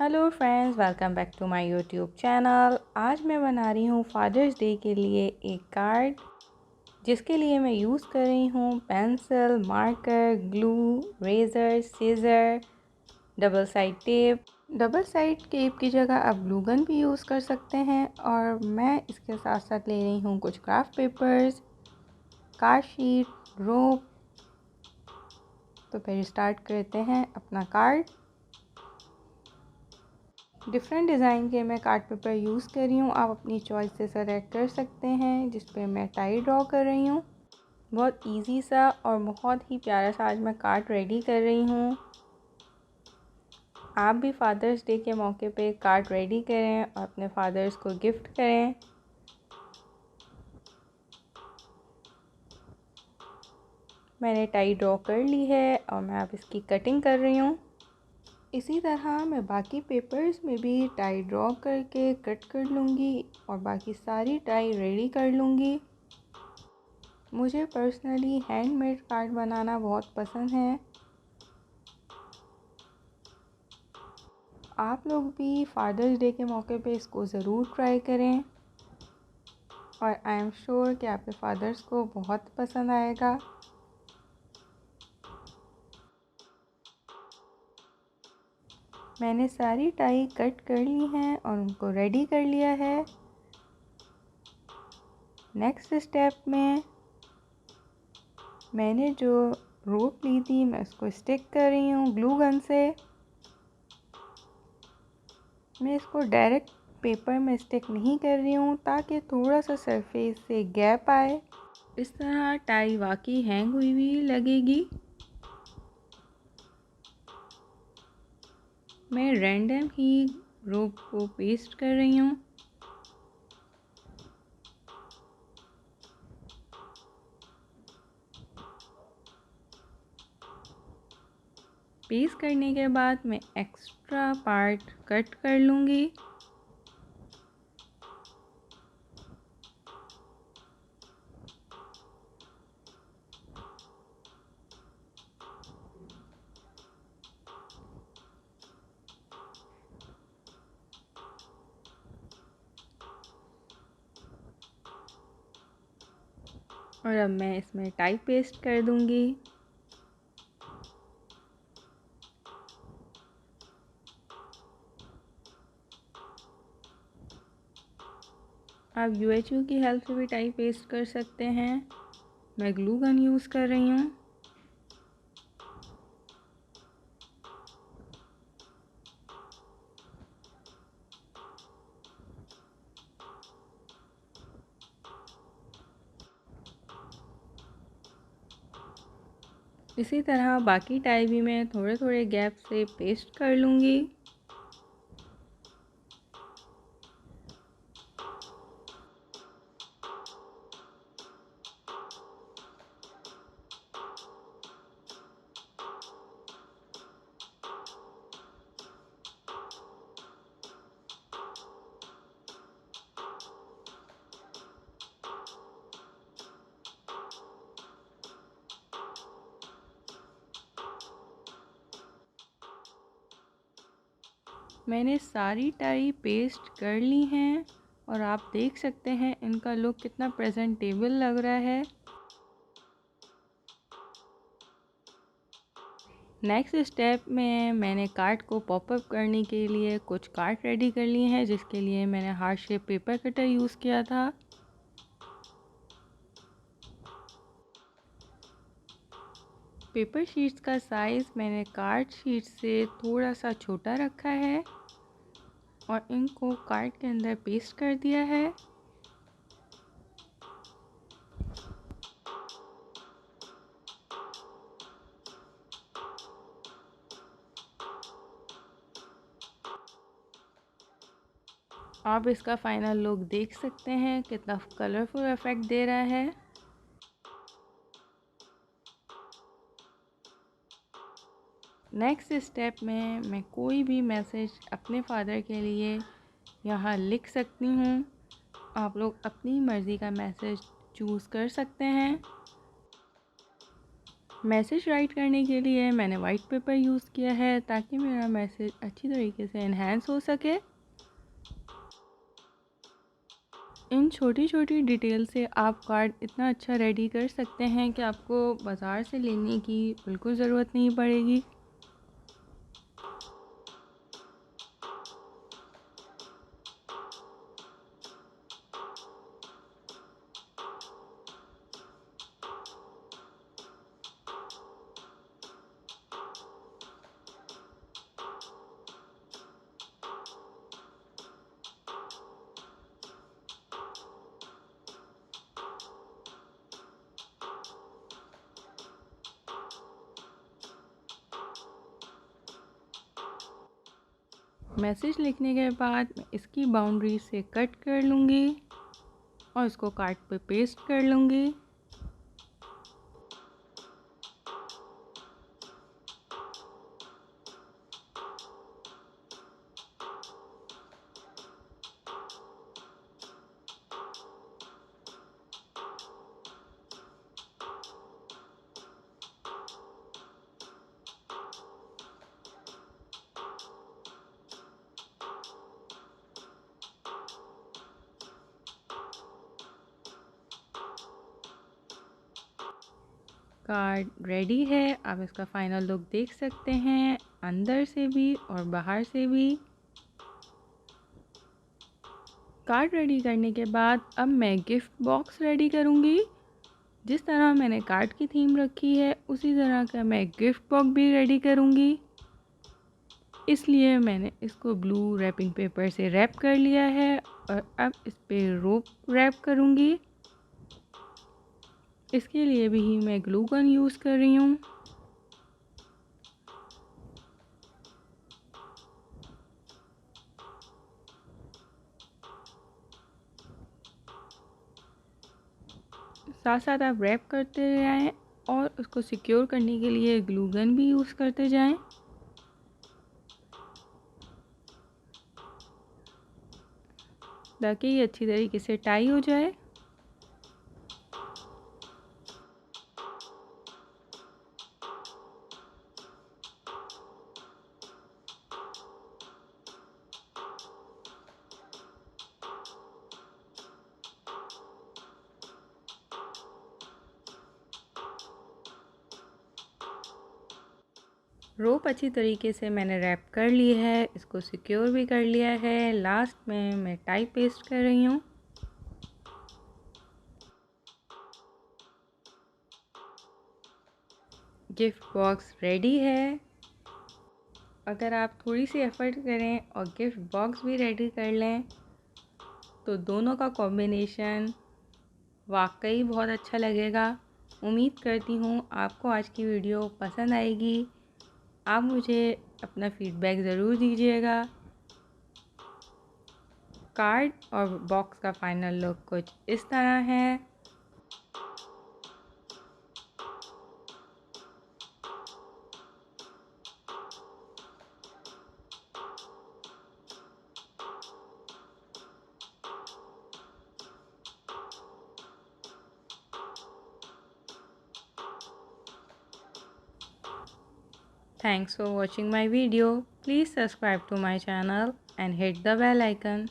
Hello friends, welcome back to my YouTube channel. आज मैं बना रही हूँ फादर्स डे के लिए एक कार्ड, जिसके लिए मैं यूज़ कर रही हूँ pencil, marker, glue, razor, scissor, double side tape. Double side tape की जगह आप ग्लू गन भी यूज़ कर सकते हैं। और मैं इसके साथ साथ ले रही हूँ कुछ क्राफ्ट पेपर्स, कार्ड शीट, रोप। तो फिर स्टार्ट करते हैं अपना कार्ड। डिफरेंट डिज़ाइन के मैं कार्ड पेपर यूज़ कर रही हूँ, आप अपनी चॉइस से सेलेक्ट कर सकते हैं। जिस पे मैं टाई ड्रॉ कर रही हूँ। बहुत इजी सा और बहुत ही प्यारा सा आज मैं कार्ड रेडी कर रही हूँ। आप भी फादर्स डे के मौके पे कार्ड रेडी करें और अपने फादर्स को गिफ्ट करें। मैंने टाई ड्रॉ कर ली है और मैं अब इसकी कटिंग कर रही हूँ। इसी तरह मैं बाकी पेपर्स में भी टाई ड्रॉ करके कट कर लूँगी और बाकी सारी टाई रेडी कर लूँगी। मुझे पर्सनली हैंडमेड कार्ड बनाना बहुत पसंद है। आप लोग भी फादर्स डे के मौके पे इसको ज़रूर ट्राई करें और आई एम श्योर कि आपके फादर्स को बहुत पसंद आएगा। मैंने सारी टाई कट कर ली हैं और उनको रेडी कर लिया है। नेक्स्ट स्टेप में मैंने जो रोप ली थी मैं उसको स्टिक कर रही हूँ ग्लू गन से। मैं इसको डायरेक्ट पेपर में स्टिक नहीं कर रही हूँ ताकि थोड़ा सा सरफेस से गैप आए। इस तरह टाई वाकई हैंग हुई हुई लगेगी। मैं रैंडम ही रोप को पेस्ट कर रही हूँ। पेस्ट करने के बाद मैं एक्स्ट्रा पार्ट कट कर लूँगी। और अब मैं इसमें टाई पेस्ट कर दूँगी। आप UHU की हेल्प से भी टाई पेस्ट कर सकते हैं। मैं ग्लू गन यूज़ कर रही हूँ। इसी तरह बाकी टाई भी मैं थोड़े थोड़े गैप से पेस्ट कर लूँगी। मैंने सारी टाई पेस्ट कर ली हैं और आप देख सकते हैं इनका लुक कितना प्रेजेंटेबल लग रहा है। नेक्स्ट स्टेप में मैंने कार्ड को पॉपअप करने के लिए कुछ कार्ड रेडी कर लिए हैं, जिसके लिए मैंने heart shape paper cutter use किया था। पेपर शीट्स का साइज़ मैंने कार्ड शीट से थोड़ा सा छोटा रखा है और इनको कार्ड के अंदर पेस्ट कर दिया है। आप इसका फाइनल लुक देख सकते हैं कितना कलरफुल इफेक्ट दे रहा है। नेक्स्ट स्टेप में मैं कोई भी मैसेज अपने फादर के लिए यहाँ लिख सकती हूँ। आप लोग अपनी मर्ज़ी का मैसेज चूज़ कर सकते हैं। मैसेज राइट करने के लिए मैंने वाइट पेपर यूज़ किया है ताकि मेरा मैसेज अच्छी तरीके से इन्हेंस हो सके। इन छोटी छोटी डिटेल से आप कार्ड इतना अच्छा रेडी कर सकते हैं कि आपको बाज़ार से लेने की बिल्कुल ज़रूरत नहीं पड़ेगी। मैसेज लिखने के बाद मैं इसकी बाउंड्री से कट कर लूँगी और इसको कार्ड पे पेस्ट कर लूँगी। कार्ड रेडी है। आप इसका फाइनल लुक देख सकते हैं, अंदर से भी और बाहर से भी। कार्ड रेडी करने के बाद अब मैं गिफ्ट बॉक्स रेडी करूँगी। जिस तरह मैंने कार्ड की थीम रखी है उसी तरह का मैं गिफ्ट बॉक्स भी रेडी करूँगी। इसलिए मैंने इसको ग्लू रैपिंग पेपर से रैप कर लिया है और अब इस पर रोप रैप करूँगी। इसके लिए भी मैं ग्लू गन यूज़ कर रही हूँ। साथ साथ आप रैप करते जाएं और उसको सिक्योर करने के लिए ग्लू गन भी यूज़ करते जाएं। ताकि ये अच्छी तरीके से टाई हो जाए। रोप अच्छी तरीके से मैंने रैप कर ली है, इसको सिक्योर भी कर लिया है। लास्ट में मैं टाई पेस्ट कर रही हूँ। गिफ्ट बॉक्स रेडी है। अगर आप थोड़ी सी एफ़र्ट करें और गिफ्ट बॉक्स भी रेडी कर लें तो दोनों का कॉम्बिनेशन वाकई बहुत अच्छा लगेगा। उम्मीद करती हूँ आपको आज की वीडियो पसंद आएगी। आप मुझे अपना फीडबैक ज़रूर दीजिएगा। कार्ड और बॉक्स का फाइनल लुक कुछ इस तरह है। Thanks for watching my video. Please subscribe to my channel and hit the bell icon.